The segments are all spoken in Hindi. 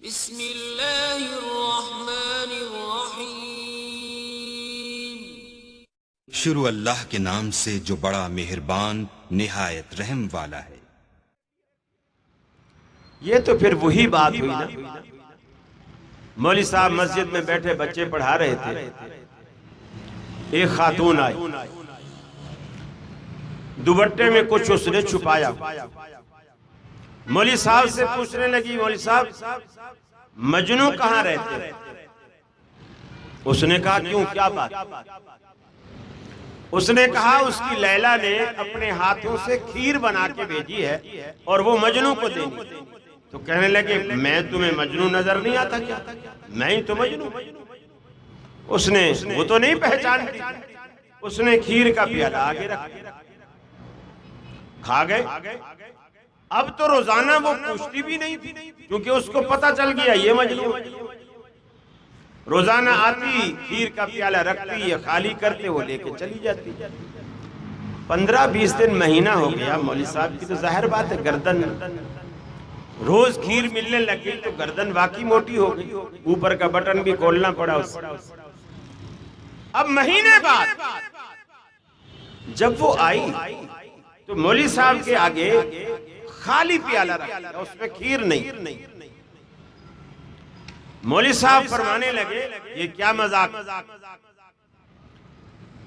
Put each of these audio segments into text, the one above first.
बिस्मिल्लाहिर्रहमानिर्रहीम। शुरू अल्लाह के नाम से जो बड़ा मेहरबान निहायत रहम वाला है। ये तो फिर वही बात हुई ना, मौलवी साहब मस्जिद में बैठे बच्चे पढ़ा रहे थे। एक खातून आई, दुपट्टे में कुछ उसने छुपाया। मौलवी साहब से पूछने लगी, मौलवी साहब मजनू कहाँ रहते? उसने कहा क्यों, क्या बात? उसने कहा उसकी लैला ने अपने हाथों से खीर बना के भेजी है और वो मजनू को देनी। तो कहने लगे मैं तुम्हें मजनू नजर नहीं आता क्या? मैं ही तो मजनू। उसने वो तो नहीं पहचानती, उसने खीर का प्याला आगे रख खा गए। अब तो रोजाना वो पूछती भी नहीं थी क्योंकि उसको पता चल गया ये मजनू। रोजाना आती, खीर का प्याला रखती, ये खाली करते, वो लेके चली जाती। 15-20 दिन, महीना हो गया। मौलवी साहब की तो जाहिर बात है गर्दन, रोज खीर मिलने लगी तो गर्दन वाकई मोटी हो गई, ऊपर का बटन भी खोलना पड़ा उसको। अब महीने बाद जब वो आई तो मौलवी साहब के आगे खाली प्याला रखा, उसमें खीर नहीं। मौलवी साहब फरमाने लगे ये क्या मजाक,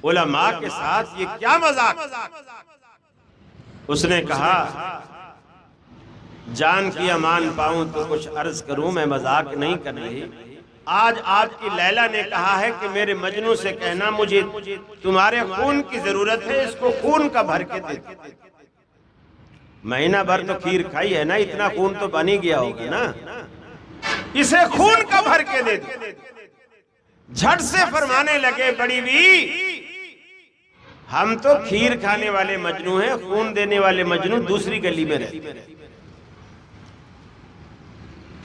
उलमा के साथ ये क्या मजाक? उसने कहा जान की अमान पाऊं तो कुछ अर्ज करूं, मैं मजाक नहीं कर रही। आज आपकी लैला ने कहा है कि मेरे मजनू से कहना मुझे तुम्हारे खून की जरूरत है, इसको खून का भर के दे। महीना भर तो खीर खाई है ना, इतना खून तो बन ही गया होगा ना, इसे खून का भर के दे। झट से फरमाने लगे बड़ी भी, हम तो खीर खाने वाले मजनू हैं, खून देने वाले मजनू दूसरी गली में रहते।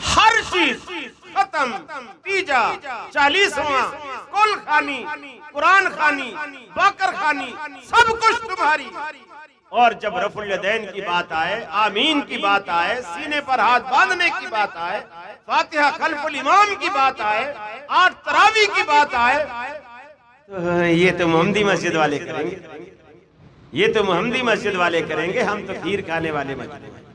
हर चीज खत्म, तीजा, 40वां, कुल खानी, कुरान खानी, बकर खानी, सब कुछ तुम्हारी। और जब रफुल यदैन की बात आए, आमीन की बात आए, सीने पर हाथ बांधने की बात आए, फातिहा खल्फुल इमाम की बात आए, 8 तरावी की बात आए, तो ये तो मोहम्मदी मस्जिद वाले करेंगे, ये तो मोहम्मदी मस्जिद वाले करेंगे, हम तो खीर खाने वाले मस्जिद।